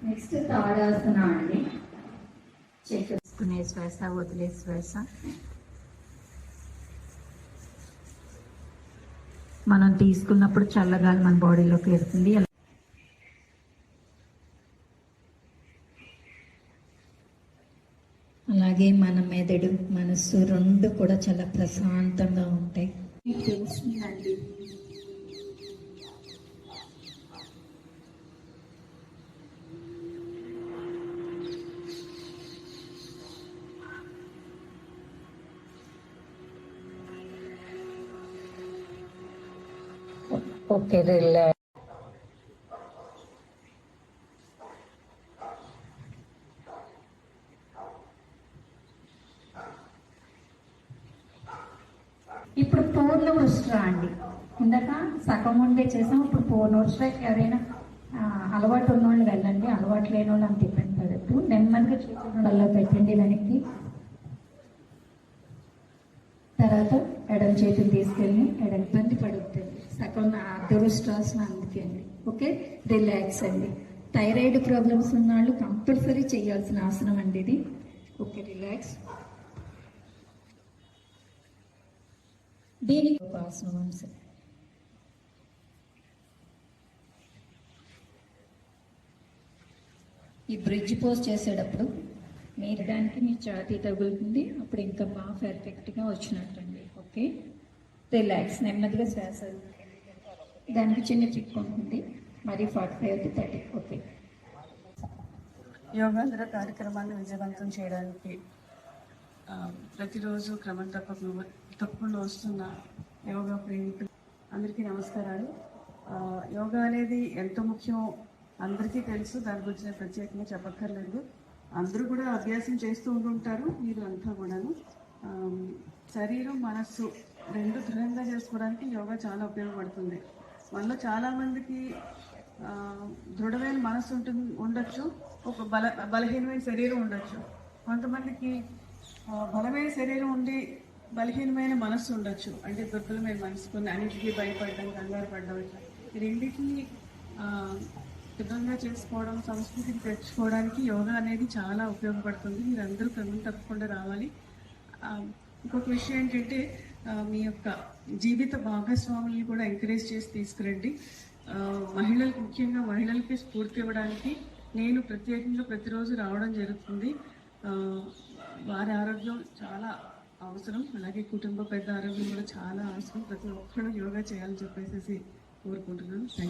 Next tadasana అండి. చేసుకునే శ్వాస, వదిలే శ్వాస. మనం తీసుకున్నప్పుడు చల్లగాలి మన బాడీలోకి వెళ్తుంది. అలాగే మన మెదడు, మనస్సు రెండు కూడా చాలా ప్రశాంతంగా ఉంటాయి. మీకు తెలుస్తుందండి, ఓకే రిలాక్స్. ఇప్పుడు పూర్ణ వృష్ట్ర అండి. ఇందాక సగం ఉండే చేసాం, ఇప్పుడు పూర్ణ వృష్ట్ర. ఎవరైనా అలవాటు ఉన్నవాళ్ళు వెళ్ళండి, అలవాటు లేని వాళ్ళు అంత ఇబ్బంది పడద్దు. నెమ్మదిగా చేతులలో పెట్టండి వెనక్కి. తర్వాత ఎడమ చేతులు తీసుకెళ్ళి ఎడమ ఇబ్బంది పడుతుంది. సగం అర్ధవృష్ట్రాసనం అందుకే అండి. ఓకే, రిలాక్స్ అండి. థైరాయిడ్ ప్రాబ్లమ్స్ ఉన్న వాళ్ళు కంపల్సరీ చేయాల్సిన ఆసనం అండి ఇది. Okay, relax. దీనికి ఒక ఆసనం అంశం. ఈ బ్రిడ్జ్ పోజ్ చేసేటప్పుడు మీరు దానికి మీ ఛాతీ తగులుతుంది, అప్పుడు ఇంకా బాగా పర్ఫెక్ట్గా వచ్చినట్టండి. Okay, relax. నెమ్మదిగా శ్వాస. దానికి చిన్న చిక్కు ఉంటుంది, మరి 45 to 30. ఓకే. యోగాంధ్ర కార్యక్రమాన్ని విజయవంతం చేయడానికి ప్రతిరోజు క్రమం తప్పకుండా వస్తున్న యోగా ప్రేమికులు అందరికీ నమస్కారాలు. యోగా అనేది ఎంత ముఖ్యం అందరికీ తెలుసు, దాని గురించి నేను ప్రత్యేకంగా చెప్పక్కర్లేదు. అందరూ కూడా అభ్యాసం చేస్తూ ఉంటుంటారు. మీరు అంతా కూడాను శరీరం మనస్సు రెండు దృఢంగా చేసుకోవడానికి యోగా చాలా ఉపయోగపడుతుంది. మనలో చాలామందికి దృఢమైన మనస్సు ఉండొచ్చు, ఒక బలహీనమైన శరీరం ఉండొచ్చు. కొంతమందికి బలమైన శరీరం ఉండి బలహీనమైన మనస్సు ఉండొచ్చు, అంటే దుర్బలమైన మనసు, కొన్ని అన్నిటికీ భయపడడం, కంగారు పడడం. ఇట్లా ఈ రెండింటిని దృఢంగా చేసుకోవడం, సంస్కృతికి తెచ్చుకోవడానికి యోగా అనేది చాలా ఉపయోగపడుతుంది. మీరందరూ క్రమం తప్పకుండా రావాలి. ఇంకొక విషయం ఏంటంటే, మీ యొక్క జీవిత భాగస్వాముల్ని కూడా ఎంకరేజ్ చేసి తీసుకురండి. మహిళలకు, ముఖ్యంగా మహిళలకి స్ఫూర్తి ఇవ్వడానికి నేను ప్రత్యేకంగా ప్రతిరోజు రావడం జరుగుతుంది. వారి ఆరోగ్యం చాలా అవసరం, అలాగే కుటుంబ పెద్ద ఆరోగ్యం కూడా చాలా అవసరం. ప్రతి ఒక్కరూ యోగా చేయాలని చెప్పేసి కోరుకుంటున్నాను.